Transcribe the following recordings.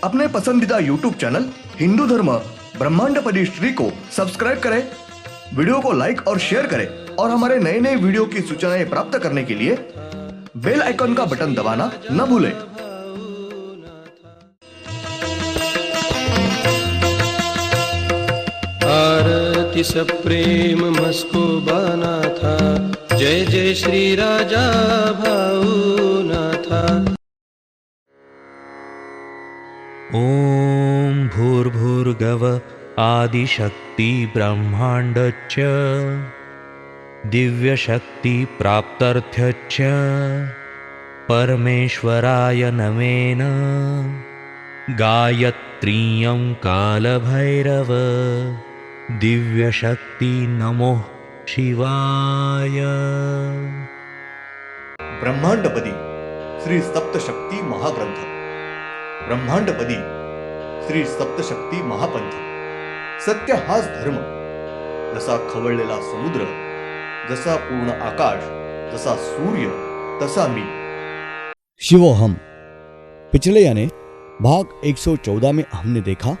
अपने पसंदीदा YouTube channel Hindu धर्म ब्रह्मांडपदी श्री को सब्सक्राइब करें, वीडियो को लाइक और शेयर करें और हमारे नए नए वीडियो की सूचनाएं प्राप्त करने के लिए बेल आइकन का बटन दबाना न भूलें। आरती सप्रेम मस्को बना था, जय जय श्री राजा भाऊनाथा। ओम भूर्भुर्गव आदिशक्ति ब्रह्मांडच्च दिव्यशक्ति प्राप्त्यर्थ्यच्च परमेश्वराय नमेन गायत्रीयं कालभैरव दिव्यशक्ति नमो शिवाय। ब्रह्मांडपदी श्री सप्तशक्ती महाग्रंथ, ब्रह्मांडपदी श्री सप्तशक्ती महापंथ। सत्य हाच धर्म, जसा खवळलेला समुद्र, जसा पूर्ण आकाश, जसा सूर्य, तसा मी। शिवोहम। पिछले यानी भाग 114 में हमने देखा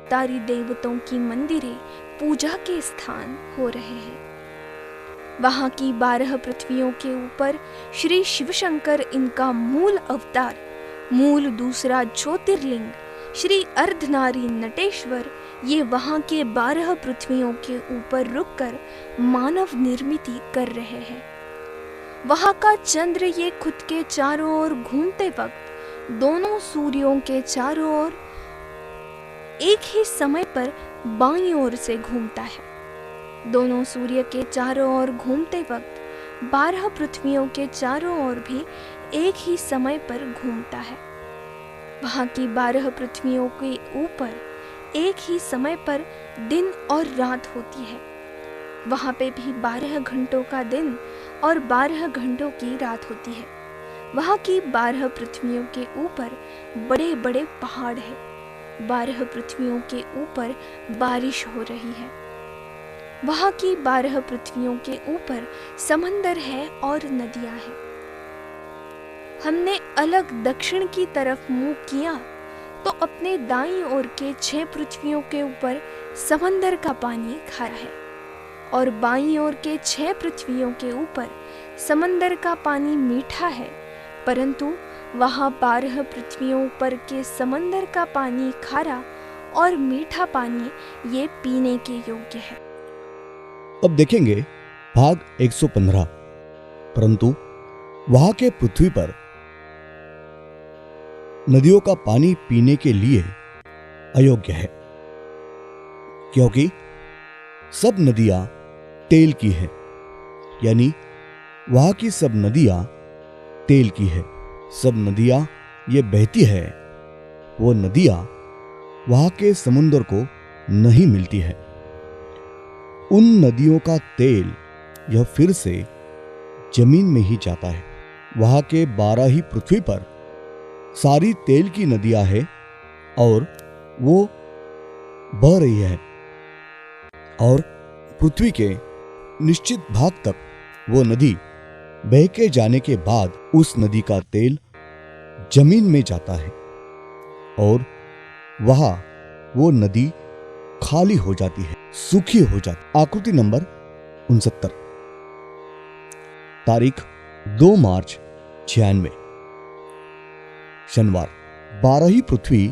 तारी देवताओं की मंदिरें पूजा के स्थान हो रहे हैं। वहां की 12 पृथ्वियों के ऊपर श्री शिवशंकर इनका मूल अवतार, मूल दूसरा ज्योतिर्लिंग श्री अर्धनारी नटेश्वर, ये वहां के 12 पृथ्वियों के ऊपर रुककर मानव निर्मिति कर रहे हैं। वहां का चंद्र ये खुद के चारों ओर घूमते वक्त दोनों सूर्यों के चारों ओर एक ही समय पर बाईं ओर से घूमता है। दोनों सूर्य के चारों ओर घूमते वक्त 12 पृथ्वियों के चारों ओर भी एक ही समय पर घूमता है। वहां की 12 पृथ्वियों के ऊपर एक ही समय पर दिन और रात होती है। वहां पे भी 12 घंटों का दिन और 12 घंटों की रात होती है। वहां की 12 पृथ्वियों के ऊपर बड़े बड़े पहाड़ हैं। 12 पृथ्वियों के ऊपर बारिश हो रही है। वहां की 12 पृथ्वियों के ऊपर समंदर है और नदियां हैं। हमने अलग दक्षिण की तरफ मुंह किया तो अपने दाईं ओर के 6 पृथ्वियों के ऊपर समंदर का पानी खारा है और बाईं ओर के 6 पृथ्वियों के ऊपर समंदर का पानी मीठा है, परंतु वहां 12 पृथ्वियों पर के समंदर का पानी खारा और मीठा पानी ये पीने के योग्य है। अब देखेंगे भाग 115। परंतु वहां के पृथ्वी पर नदियों का पानी पीने के लिए अयोग्य है, क्योंकि सब नदियां तेल की है, यानी वहां की सब नदियां तेल की है। सब नदियां ये बहती है, वो नदियां वहां के समुद्र को नहीं मिलती है। उन नदियों का तेल यह फिर से जमीन में ही जाता है। वहां के 12 ही पृथ्वी पर सारी तेल की नदियां हैं और वो बह रही है और पृथ्वी के निश्चित भाग तक वो नदी बह के जाने के बाद उस नदी का तेल जमीन में जाता है और वहां वो नदी खाली हो जाती है, सूखी हो जाती। आकृति नंबर 69, तारीख 2 मार्च 96, शनिवार। 12 ही पृथ्वी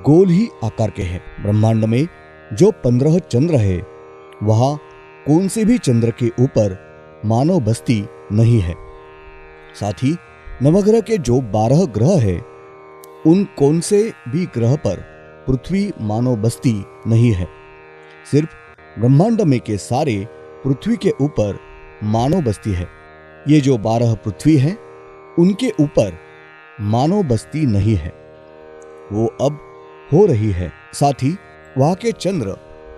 गोल ही आकार के हैं। ब्रह्मांड में जो 15 चंद्र है, वहां कौन से भी चंद्र के ऊपर मानव बस्ती नहीं है। साथ ही नवग्रह के जो 12 ग्रह है, उन कौन से भी ग्रह पर पृथ्वी मानव बस्ती नहीं है। सिर्फ ब्रह्मांड में के सारे पृथ्वी के ऊपर मानव बस्ती है। ये जो 12 पृथ्वी है, उनके ऊपर मानव बस्ती नहीं है, वो अब हो रही है। साथ ही वहां के चंद्र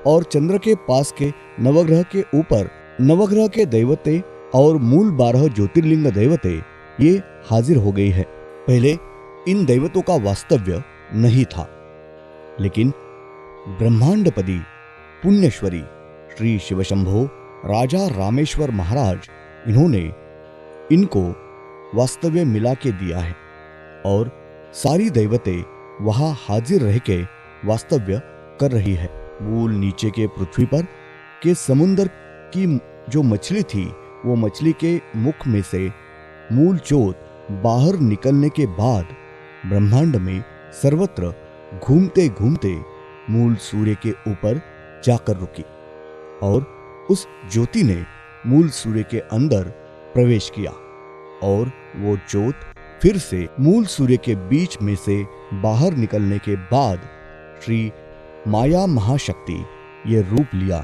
और चंद्र के पास के नवग्रह के ऊपर नवग्रह के दैवते और मूल 12 ज्योतिर्लिंग दैवते ये हाजिर हो गई है। पहले इन दैवतों का वास्तव्य नहीं था, लेकिन ब्रह्मांडपदी पुण्यश्वरी श्री शिवशंभो राजा रामेश्वर महाराज, इन्होंने इनको वास्तव्य मिला के दिया है और सारी दैवते वहां हाजिर रह के वास्तव्य कर रही है। मूल नीचे के पृथ्वी पर के समुद्र की जो मछली थी, वो मछली के मुख में से मूल ज्योत बाहर निकलने के बाद ब्रह्मांड में सर्वत्र घूमते घूमते मूल सूर्य के ऊपर जाकर रुकी और उस ज्योति ने मूल सूर्य के अंदर प्रवेश किया और वो ज्योत फिर से मूल सूर्य के बीच में से बाहर निकलने के बाद श्री माया महाशक्ति ये रूप लिया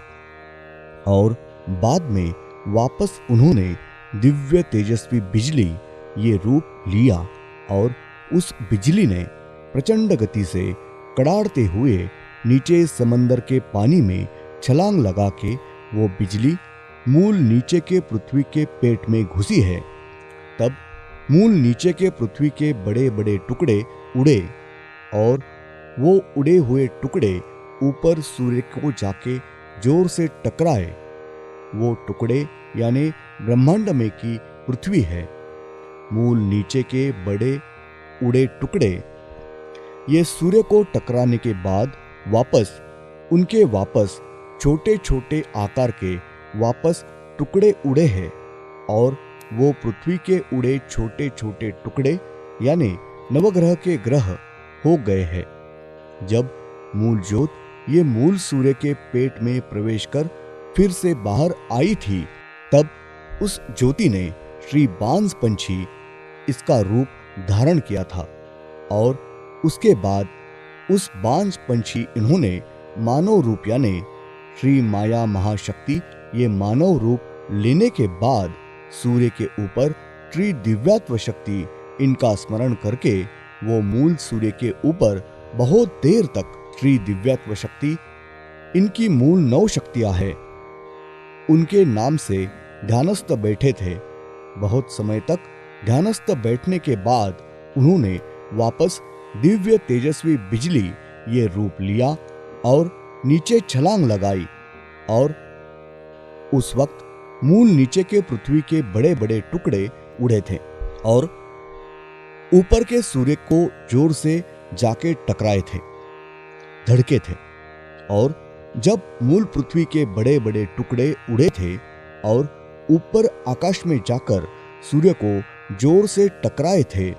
और बाद में वापस उन्होंने दिव्य तेजस्वी बिजली ये रूप लिया और उस बिजली ने प्रचंड गति से कड़ाड़ते हुए नीचे समंदर के पानी में छलांग लगा के वो बिजली मूल नीचे के पृथ्वी के पेट में घुसी है। तब मूल नीचे के पृथ्वी के बड़े बड़े टुकड़े उड़े और वो उड़े हुए टुकड़े ऊपर सूर्य को जाके जोर से टकराए। वो टुकड़े यानी ब्रह्मांड में की पृथ्वी है। मूल नीचे के बड़े उड़े टुकड़े ये सूर्य को टकराने के बाद वापस छोटे छोटे आकार के वापस टुकड़े उड़े हैं और वो पृथ्वी के उड़े छोटे छोटे टुकड़े यानी नवग्रह के ग्रह हो गए हैं। जब मूल ज्योत ये मूल सूर्य के पेट में प्रवेश कर फिर से बाहर आई थी, तब उस ज्योति ने श्री बांस पंछी इसका रूप धारण किया था और उसके बाद उस बांस पंछी इन्होंने मानव रूप यानी श्री माया महाशक्ति ये मानव रूप लेने के बाद सूर्य के ऊपर श्री दिव्यात्व शक्ति इनका स्मरण करके वो मूल सूर्य के ऊपर बहुत देर तक श्री दिव्यात्व शक्ति इनकी मूल 9 शक्तियां है उनके नाम से ध्यानस्थ बैठे थे। बहुत समय तक ध्यानस्थ बैठने के बाद उन्होंने वापस दिव्य तेजस्वी बिजली ये रूप लिया और नीचे छलांग लगाई और उस वक्त मूल नीचे के पृथ्वी के बड़े बड़े टुकड़े उड़े थे और ऊपर के सूर्य को जोर से जाके टकराए थे, धड़के थे और जब मूल पृथ्वी के बड़े बड़े टुकड़े उड़े थे और ऊपर आकाश में जाकर सूर्य को जोर से टकराए थे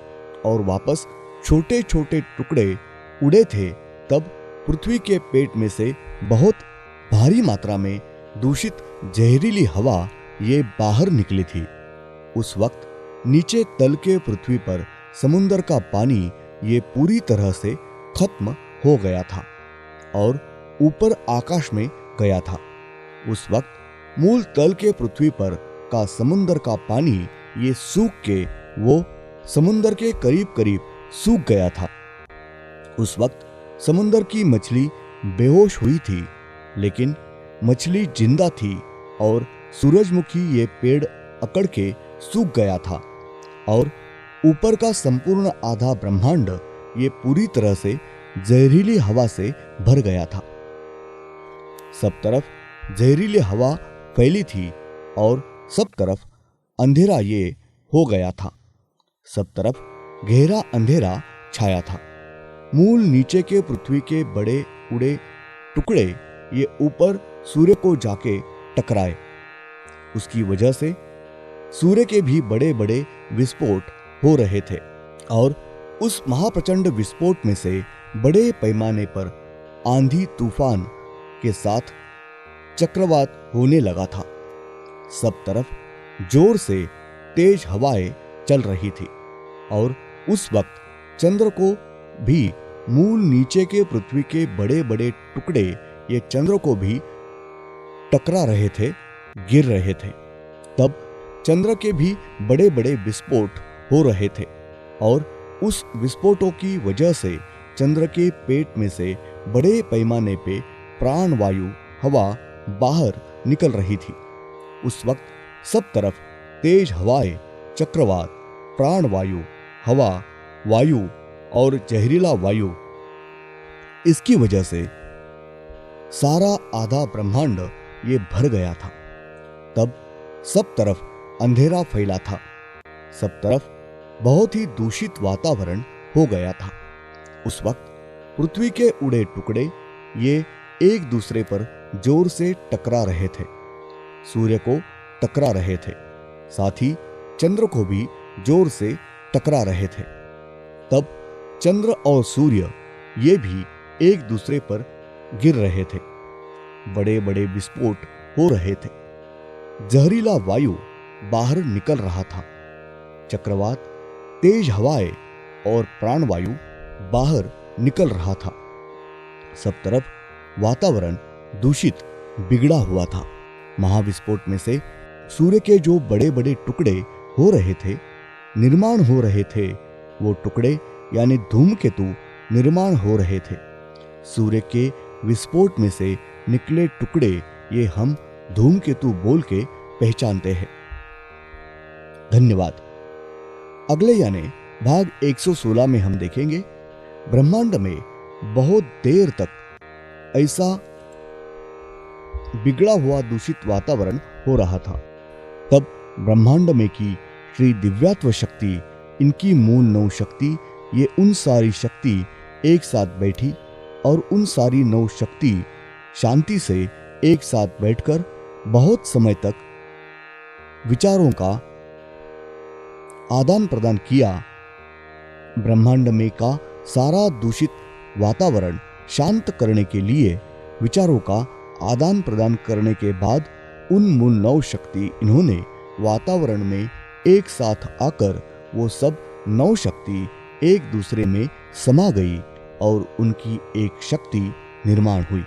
और वापस छोटे छोटे टुकड़े उड़े थे, तब पृथ्वी के पेट में से बहुत भारी मात्रा में दूषित जहरीली हवा ये बाहर निकली थी। उस वक्त नीचे तल के पृथ्वी पर समुद्र का पानी ये पूरी तरह से खत्म हो गया था और ऊपर आकाश में गया था। उस वक्त मूल तल के पृथ्वी पर का समुद्र का पानी ये सूख के वो समुद्र के करीब करीब सूख गया था। उस वक्त समुद्र की मछली बेहोश हुई थी, लेकिन मछली जिंदा थी और सूरजमुखी ये पेड़ अकड़ के सूख गया था और ऊपर का संपूर्ण आधा ब्रह्मांड ये पूरी तरह से जहरीली हवा से भर गया था। सब तरफ जहरीली हवा फैली थी और सब तरफ अंधेरा ये हो गया था। सब तरफ गहरा अंधेरा छाया था। मूल नीचे के पृथ्वी के बड़े उड़े टुकड़े ये ऊपर सूर्य को जाके टकराए। उसकी वजह से सूर्य के भी बड़े बड़े विस्फोट हो रहे थे और उस महाप्रचंड विस्फोट में से बड़े पैमाने पर आंधी तूफान के साथ चक्रवात होने लगा था। सब तरफ जोर से तेज हवाएं चल रही थी और उस वक्त चंद्र को भी मूल नीचे के पृथ्वी के बड़े बड़े टुकड़े ये चंद्र को भी टकरा रहे थे, गिर रहे थे। तब चंद्र के भी बड़े बड़े विस्फोट हो रहे थे और उस विस्फोटों की वजह से चंद्र के पेट में से बड़े पैमाने पे प्राणवायु हवा बाहर निकल रही थी। उस वक्त सब तरफ तेज हवाएं, चक्रवात, प्राणवायु हवा, वायु और जहरीला वायु, इसकी वजह से सारा आधा ब्रह्मांड ये भर गया था। तब सब तरफ अंधेरा फैला था। सब तरफ बहुत ही दूषित वातावरण हो गया था उस वक्त पृथ्वी के उड़े टुकड़े ये एक दूसरे पर जोर से टकरा रहे थे, सूर्य को टकरा रहे थे, साथ ही चंद्र को भी जोर से टकरा रहे थे। तब चंद्र और सूर्य ये भी एक दूसरे पर गिर रहे थे। बड़े बड़े विस्फोट हो रहे थे। जहरीला वायु बाहर निकल रहा था। चक्रवात, तेज हवाएं और प्राणवायु बाहर निकल रहा था। सब तरफ वातावरण दूषित, बिगड़ा हुआ था। महाविस्फोट में से सूर्य के जो बड़े बड़े टुकड़े हो रहे थे, निर्माण हो रहे थे, वो टुकड़े यानी धूमकेतु निर्माण हो रहे थे। सूर्य के विस्फोट में से निकले टुकड़े ये हम धूमकेतु बोल के पहचानते हैं। धन्यवाद। अगले यानी भाग 116 में हम देखेंगे ब्रह्मांड में बहुत देर तक ऐसा बिगड़ा हुआ दूषित वातावरण हो रहा था। तब ब्रह्मांड में की श्री दिव्यात्व शक्ति, इनकी मूल 9 शक्ति, ये उन सारी शक्ति एक साथ बैठी और उन सारी 9 शक्ति शांति से एक साथ बैठकर बहुत समय तक विचारों का आदान प्रदान किया। ब्रह्मांड में का सारा दूषित वातावरण शांत करने के लिए विचारों का आदान प्रदान करने के बाद उन मूल 9 शक्ति इन्होंने वातावरण में एक साथ आकर वो सब 9 शक्ति एक दूसरे में समा गई और उनकी एक शक्ति निर्माण हुई।